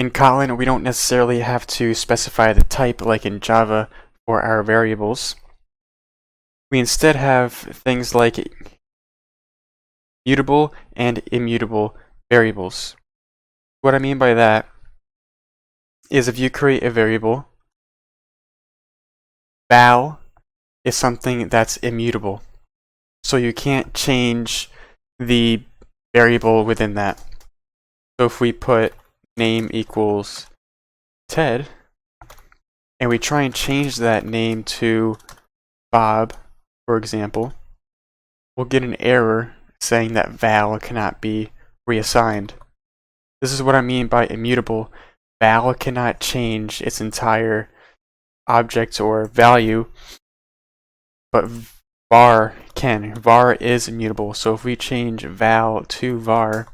In Kotlin, we don't necessarily have to specify the type like in Java for our variables. We instead have things like mutable and immutable variables. What I mean by that is if you create a variable, val is something that's immutable. So you can't change the variable within that. So if we put name equals Ted, and we try and change that name to Bob, for example, we'll get an error saying that val cannot be reassigned. This is what I mean by immutable. Val cannot change its entire object or value, but var can. Var is immutable, so if we change val to var,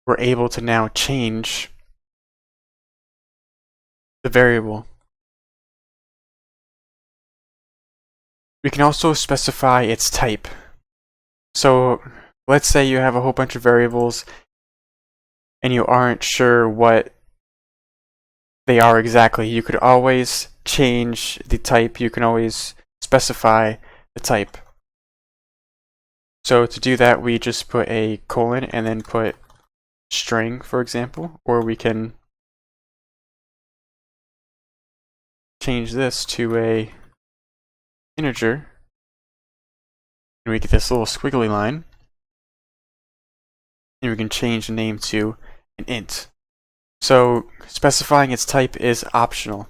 we're able to now change the variable. We can also specify its type. So let's say you have a whole bunch of variables and you aren't sure what they are exactly. You could always change the type. You can always specify the type. So to do that, we just put a colon and then put string, for example, or we can change this to a integer, and we get this little squiggly line, and we can change the name to an int. So specifying its type is optional.